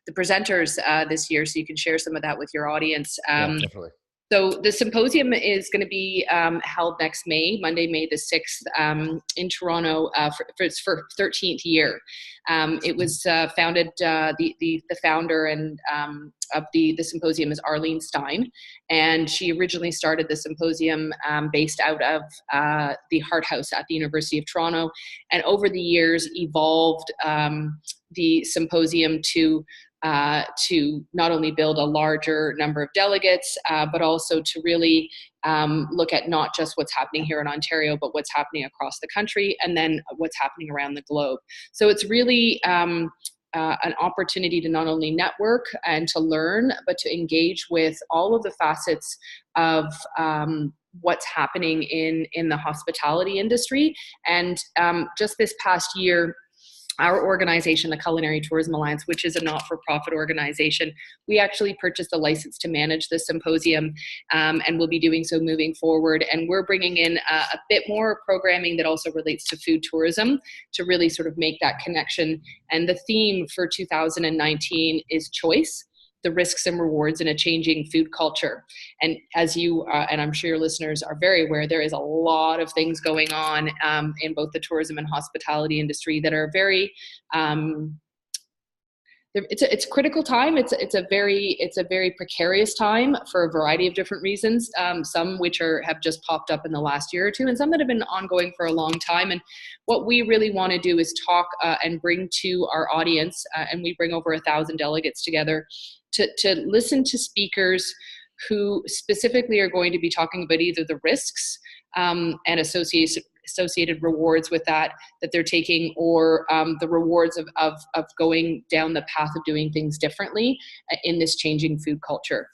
presenters this year, so you can share some of that with your audience. Yeah, definitely. So the symposium is going to be held next Monday, May the 6th, in Toronto for its 13th year. It was founded, the founder and of the symposium is Arlene Stein, and she originally started the symposium based out of the Hart House at the University of Toronto, and over the years evolved the symposium to not only build a larger number of delegates, but also to really look at not just what's happening here in Ontario, but what's happening across the country, and then what's happening around the globe. So it's really an opportunity to not only network and to learn, but to engage with all of the facets of what's happening in the hospitality industry. And just this past year, our organization, the Culinary Tourism Alliance, which is a not-for-profit organization, we actually purchased a license to manage the symposium, and we'll be doing so moving forward. And we're bringing in a bit more programming that also relates to food tourism to really sort of make that connection. And the theme for 2019 is choice: the risks and rewards in a changing food culture. And as you, and I'm sure your listeners are very aware, there is a lot of things going on in both the tourism and hospitality industry that are very, it's a critical time. It's a very precarious time for a variety of different reasons. Some which have just popped up in the last year or two, and some that have been ongoing for a long time. And what we really want to do is talk and bring to our audience, and we bring over 1,000 delegates together to listen to speakers who specifically are going to be talking about either the risks and associated rewards with that they're taking, or the rewards of going down the path of doing things differently in this changing food culture.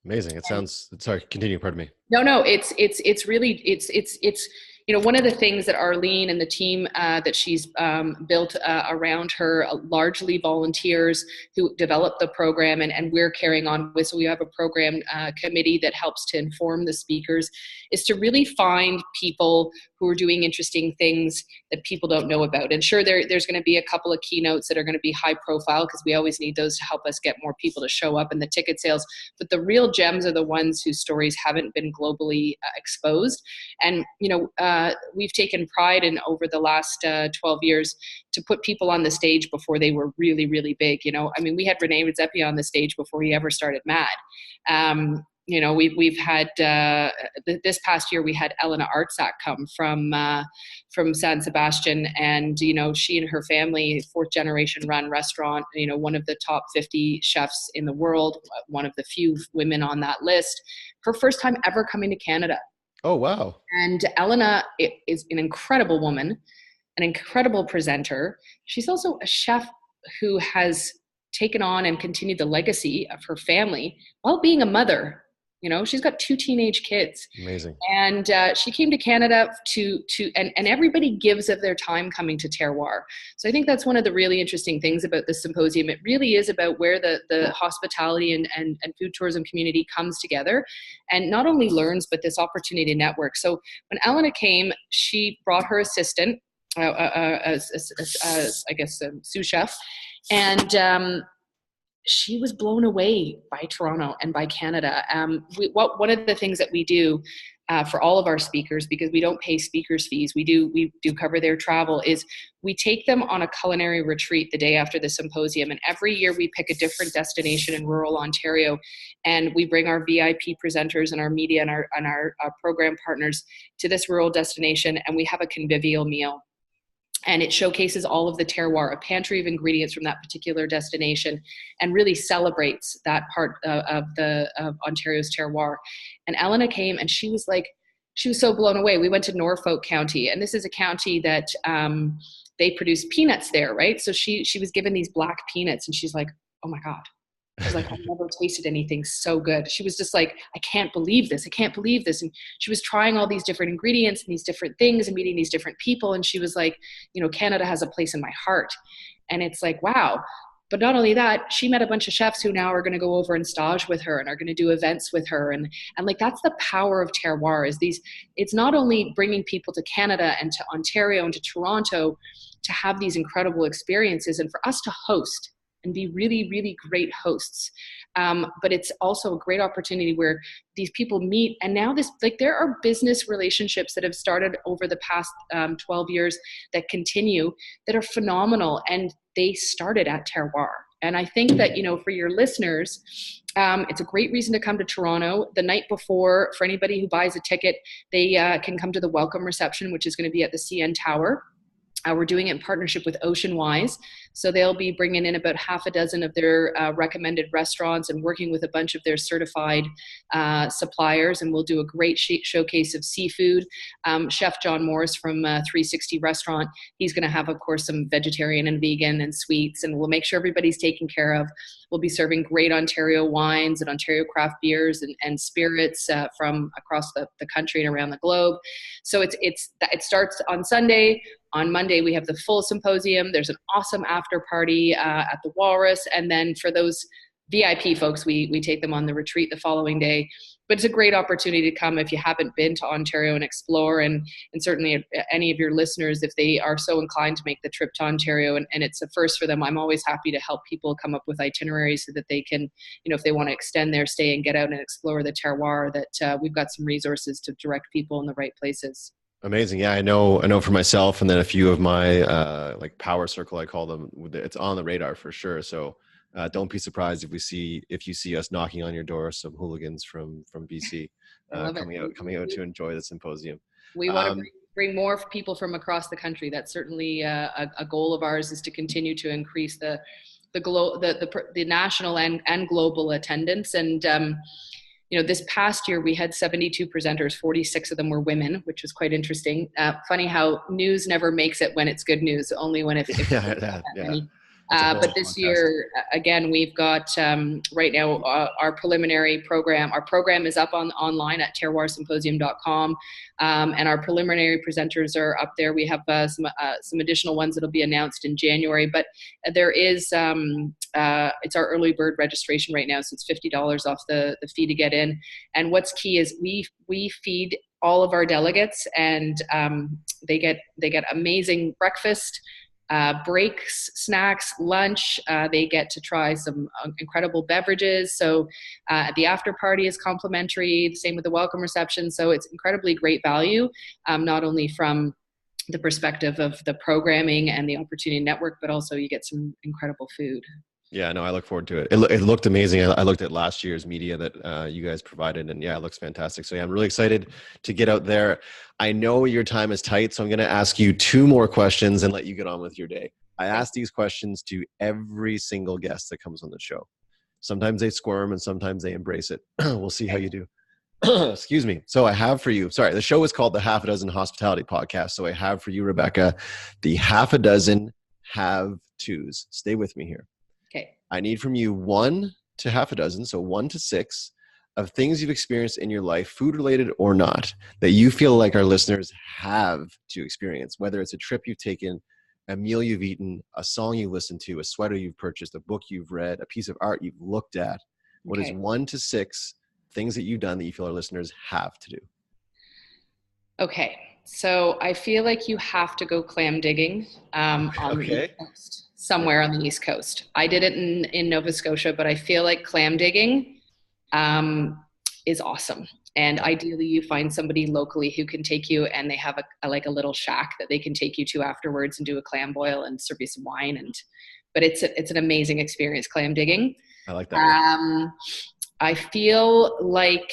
Amazing. It sounds, sorry, continue, pardon me. No, it's really one of the things that Arlene and the team that she's built around her, largely volunteers who developed the program, and we're carrying on with. So we have a program committee that helps to inform the speakers, is to really find people who are doing interesting things that people don't know about. And sure, there's going to be a couple of keynotes that are going to be high profile, because we always need those to help us get more people to show up in the ticket sales. But the real gems are the ones whose stories haven't been globally exposed. And, we've taken pride in, over the last 12 years, to put people on the stage before they were really, really big. We had Rene Redzepi on the stage before he ever started MAD. we've had this past year we had Elena Artsak come from San Sebastian, and she and her family, fourth generation run restaurant, one of the top 50 chefs in the world, one of the few women on that list. Her first time ever coming to Canada. Oh wow! And Elena is an incredible woman, an incredible presenter. She's also a chef who has taken on and continued the legacy of her family while being a mother. She's got 2 teenage kids. Amazing. And she came to Canada and everybody gives of their time coming to Terroir. So I think that's one of the really interesting things about this symposium. It really is about where the hospitality and food tourism community comes together and not only learns, but this opportunity to network. So when Elena came, she brought her assistant, as I guess, a sous chef. And she was blown away by Toronto and by Canada. One of the things that we do for all of our speakers, because we don't pay speakers fees, we do cover their travel, is we take them on a culinary retreat the day after the symposium. And every year we pick a different destination in rural Ontario, and we bring our VIP presenters and our media and our program partners to this rural destination, and we have a convivial meal. And it showcases all of the terroir, a pantry of ingredients from that particular destination, and really celebrates that part of Ontario's terroir. And Elena came, and she was so blown away. We went to Norfolk County, and this is a county that they produce peanuts there, right? So she was given these black peanuts, and she's like, oh my God. I was like, I've never tasted anything so good. She was just like, I can't believe this. I can't believe this. And she was trying all these different ingredients and these different things and meeting these different people. And she was like, Canada has a place in my heart. And it's like, wow. But not only that, she met a bunch of chefs who now are going to go over and stage with her and are going to do events with her. And like, that's the power of terroir, is it's not only bringing people to Canada and to Ontario and to Toronto to have these incredible experiences and for us to host and be really, really great hosts. But it's also a great opportunity where these people meet. And now there are business relationships that have started over the past 12 years that continue, that are phenomenal. And they started at Terroir. And I think that, for your listeners, it's a great reason to come to Toronto. The night before, for anybody who buys a ticket, they can come to the welcome reception, which is going to be at the CN Tower. We're doing it in partnership with Ocean Wise. So they'll be bringing in about half a dozen of their recommended restaurants and working with a bunch of their certified suppliers. And we'll do a great showcase of seafood. Chef John Morris from 360 Restaurant, he's going to have, of course, some vegetarian and vegan and sweets. And we'll make sure everybody's taken care of. We'll be serving great Ontario wines and Ontario craft beers and spirits from across the country and around the globe. So it starts on Sunday. On Monday, we have the full symposium. There's an awesome after party at the Walrus. And then for those VIP folks, we take them on the retreat the following day. But it's a great opportunity to come if you haven't been to Ontario and explore. And certainly any of your listeners, if they are so inclined to make the trip to Ontario and it's a first for them, I'm always happy to help people come up with itineraries so that they can, if they want to extend their stay and get out and explore the terroir, that we've got some resources to direct people in the right places. Amazing. Yeah, I know for myself, and then a few of my like power circle, I call them, it's on the radar for sure. So don't be surprised if you see us knocking on your door, some hooligans from BC coming out to enjoy the symposium. We want to bring more people from across the country. That's certainly a goal of ours, is to continue to increase the national and global attendance. And this past year we had 72 presenters, 46 of them were women, which was quite interesting. Funny how news never makes it when it's good news, only when if but this year, again, we've got right now our preliminary program. Our program is up online at terroirsymposium.com, and our preliminary presenters are up there. We have some additional ones that'll be announced in January, but there is it's our early bird registration right now, so it's $50 off the fee to get in. And what's key is we feed all of our delegates, and they get amazing breakfast, breaks, snacks, lunch. They get to try some incredible beverages. So the after party is complimentary, the same with the welcome reception. So it's incredibly great value, not only from the perspective of the programming and the opportunity network, but also you get some incredible food. Yeah, no, I look forward to it. It looked amazing. I looked at last year's media that you guys provided, and yeah, it looks fantastic. So yeah, I'm really excited to get out there. I know your time is tight, so I'm going to ask you two more questions and let you get on with your day. I Okay. ask these questions to every single guest that comes on the show. Sometimes they squirm and sometimes they embrace it. We'll see how Okay. you do. Excuse me. So I have for you, sorry, the show is called the Half a Dozen Hospitality Podcast. So I have for you, Rebecca, the half a dozen have tos. Stay with me here. Okay. I need from you 1 to half a dozen, so 1 to 6 of things you've experienced in your life, food related or not, that you feel like our listeners have to experience, whether it's a trip you've taken, a meal you've eaten, a song you listened to, a sweater you've purchased, a book you've read, a piece of art you've looked at. What is Okay. 1 to 6 things that you've done that you feel our listeners have to do? Okay. So I feel like you have to go clam digging on the East Okay. Coast, somewhere on the East Coast. I did it in Nova Scotia, but I feel like clam digging is awesome. And ideally, you find somebody locally who can take you, and they have like a little shack that they can take you to afterwards and do a clam boil and serve you some wine. But it's an amazing experience, clam digging. I like that one. I feel like.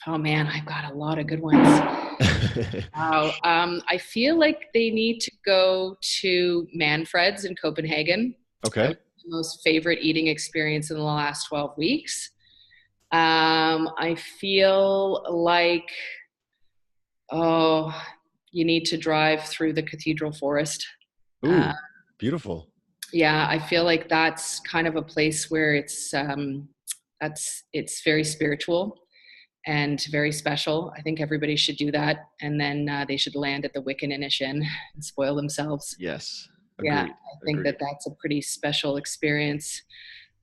Oh man, I've got a lot of good ones. Wow. I feel like they need to go to Manfred's in Copenhagen. That Okay. was my most favorite eating experience in the last 12 weeks. I feel like, oh, you need to drive through the cathedral forest. Uh, Ooh, beautiful. yeah, I feel like that's kind of a place where it's very spiritual and very special. I think everybody should do that, and then they should land at the Wiccan Inn and spoil themselves. Yes. Yeah, Agreed. I think that Agreed. that's a pretty special experience.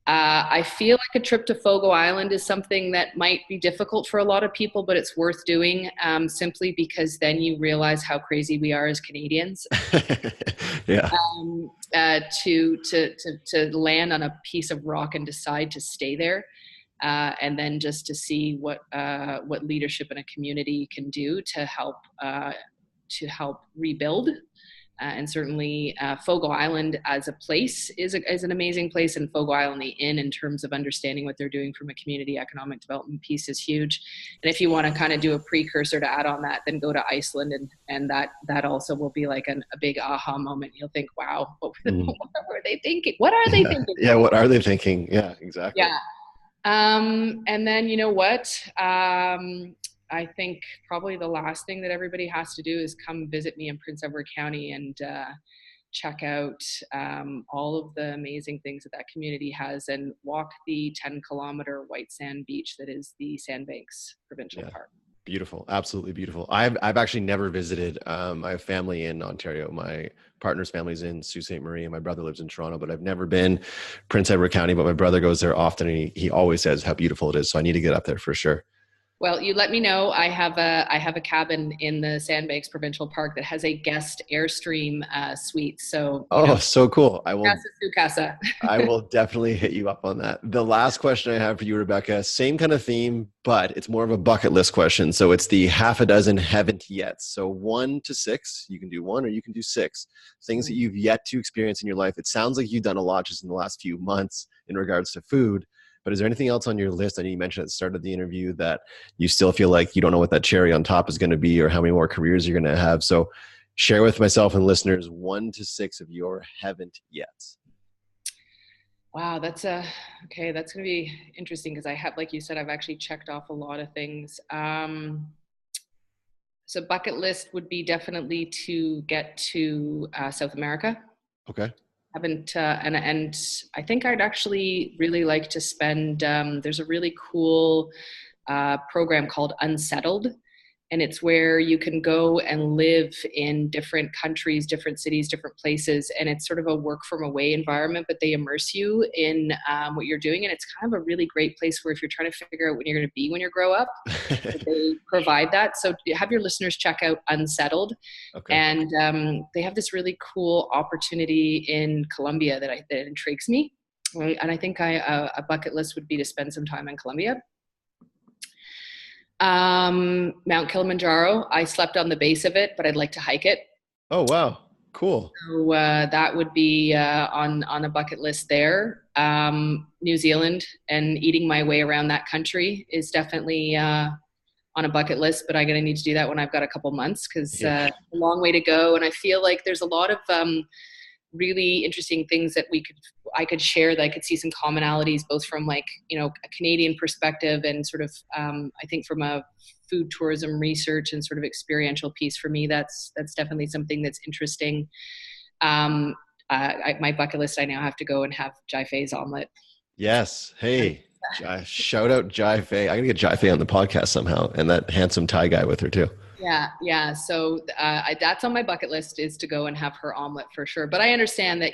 I feel like a trip to Fogo Island is something that might be difficult for a lot of people, but it's worth doing simply because then you realize how crazy we are as Canadians. Yeah. To land on a piece of rock and decide to stay there, and then just to see what leadership in a community can do to help rebuild. And certainly, Fogo Island as a place is an amazing place, and Fogo Island the Inn, in terms of understanding what they're doing from a community economic development piece, is huge. And if you want to kind of do a precursor to add on that, then go to Iceland, and that also will be like a big aha moment. You'll think, wow, what Mhm. were they thinking? What are they Yeah. thinking? Yeah. What are they thinking? Yeah, exactly. Yeah. And then you know what? I think probably the last thing that everybody has to do is come visit me in Prince Edward County and check out all of the amazing things that community has, and walk the 10-kilometer white sand beach that is the Sandbanks Provincial Yeah. Park. Beautiful. Absolutely beautiful. I've actually never visited. I have family in Ontario. My partner's family's in Sault Ste. Marie, and my brother lives in Toronto, but I've never been Prince Edward County, but my brother goes there often, and he always says how beautiful it is. So I need to get up there for sure. Well, you let me know. I have a cabin in the Sandbanks Provincial Park that has a guest Airstream suite. So Oh, so cool. casa su casa. I will definitely hit you up on that. The last question I have for you, Rebecca, same kind of theme, but it's more of a bucket list question. So it's the half a dozen haven't yet. So 1 to 6, you can do 1 or you can do 6 things that you've yet to experience in your life. It sounds like you've done a lot just in the last few months in regards to food, but is there anything else on your list? I know you mentioned at the start of the interview that you still feel like you don't know what that cherry on top is going to be or how many more careers you're going to have. So share with myself and listeners 1 to 6 of your haven't yet. Wow, okay. That's going to be interesting because I have, like you said, I've actually checked off a lot of things. So bucket list would be definitely to get to South America. Okay. Haven't and I think I'd actually really like to spend. There's a really cool program called Unsettled, and it's where you can go and live in different countries, different cities, different places, and it's sort of a work from away environment, but they immerse you in what you're doing, and it's kind of a really great place where if you're trying to figure out what you're going to be when you grow up, they provide that. So have your listeners check out Unsettled. Okay. And they have this really cool opportunity in Colombia that intrigues me. And I think a bucket list would be to spend some time in Colombia. Mount Kilimanjaro, I slept on the base of it, but I'd like to hike it. Oh, wow. Cool. So that would be on a bucket list there. New Zealand and eating my way around that country is definitely on a bucket list, but I'm going to need to do that when I've got a couple months because Yeah. a long way to go. And I feel like there's a lot of really interesting things that I could share, that I could see some commonalities, both from like, a Canadian perspective and sort of, I think from a food tourism research and sort of experiential piece for me, that's definitely something that's interesting. My bucket list, I now have to go and have Jai Fei's omelet. Yes. Hey, shout out Jai Fei. I'm gonna get Jai Fei on the podcast somehow, and that handsome Thai guy with her too. Yeah. So that's on my bucket list, is to go and have her omelet for sure. But I understand that,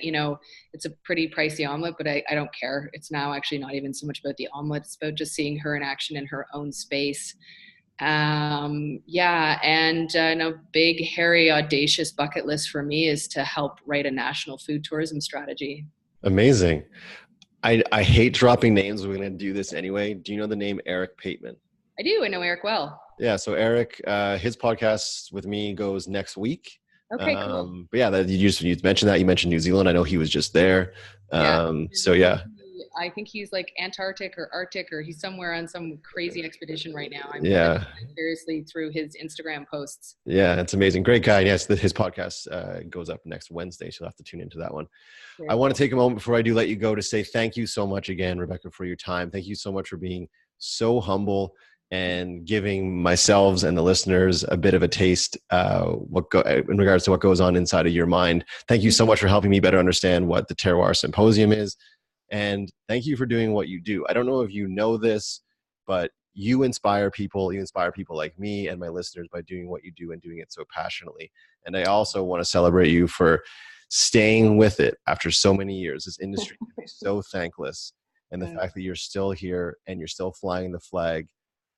it's a pretty pricey omelet, but I don't care. It's now actually not even so much about the omelet. It's about just seeing her in action in her own space. Yeah. And a big, hairy, audacious bucket list for me is to help write a national food tourism strategy. Amazing. I hate dropping names. We're going to do this anyway. Do you know the name Eric Pateman? I do. I know Eric well. Yeah. So Eric, his podcast with me goes next week. Okay, cool. But yeah, you mentioned that. You mentioned New Zealand. I know he was just there. So yeah. I think he's like Antarctic or Arctic, or he's somewhere on some crazy expedition right now. I'm seriously through his Instagram posts. Yeah, it's amazing. Great guy. Yes, his podcast goes up next Wednesday, so you'll have to tune into that one. I want to take a moment before I do let you go to say thank you so much again, Rebecca, for your time. Thank you so much for being so humble and giving myself and the listeners a bit of a taste in regards to what goes on inside of your mind. Thank you so much for helping me better understand what the Terroir Symposium is. And thank you for doing what you do. I don't know if you know this, but you inspire people. You inspire people like me and my listeners by doing what you do and doing it so passionately. And I also want to celebrate you for staying with it after so many years. This industry can be so thankless. And the fact that you're still here and you're still flying the flag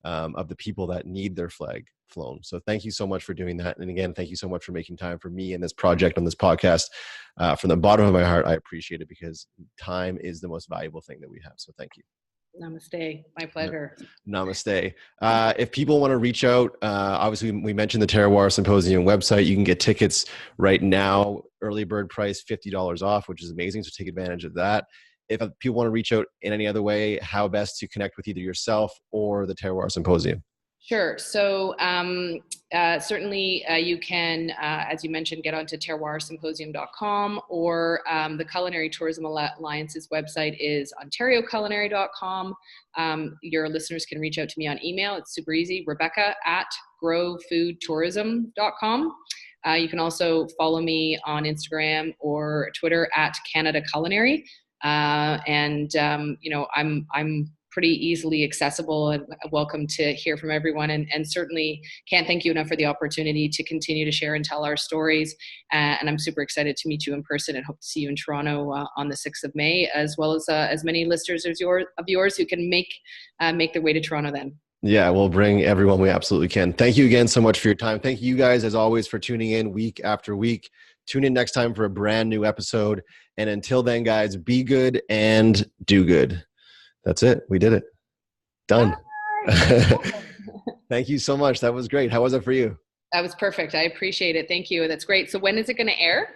of the people that need their flag flown. So thank you so much for doing that. And again, thank you so much for making time for me and this project on this podcast. From the bottom of my heart, I appreciate it, because time is the most valuable thing that we have. So thank you. Namaste. My pleasure. Namaste. If people want to reach out, obviously we mentioned the Terroir Symposium website. You can get tickets right now, early bird price, $50 off, which is amazing. So take advantage of that. If people want to reach out in any other way, how best to connect with either yourself or the Terroir Symposium? Sure. So certainly you can, as you mentioned, get onto terroirsymposium.com, or the Culinary Tourism Alliance's website is ontarioculinary.com. Your listeners can reach out to me on email. It's super easy, rebecca@growfoodtourism.com. You can also follow me on Instagram or Twitter @CanadaCulinary. I'm pretty easily accessible and welcome to hear from everyone. And certainly can't thank you enough for the opportunity to continue to share and tell our stories. And I'm super excited to meet you in person and hope to see you in Toronto on the 6th of May, as well as many listeners of yours who can make their way to Toronto then. Yeah, we'll bring everyone we absolutely can. Thank you again so much for your time. Thank you guys, as always, for tuning in week after week. Tune in next time for a brand new episode. And until then, guys, be good and do good. That's it. We did it. Done. Thank you so much. That was great. How was it for you? That was perfect. I appreciate it. Thank you. That's great. So when is it going to air?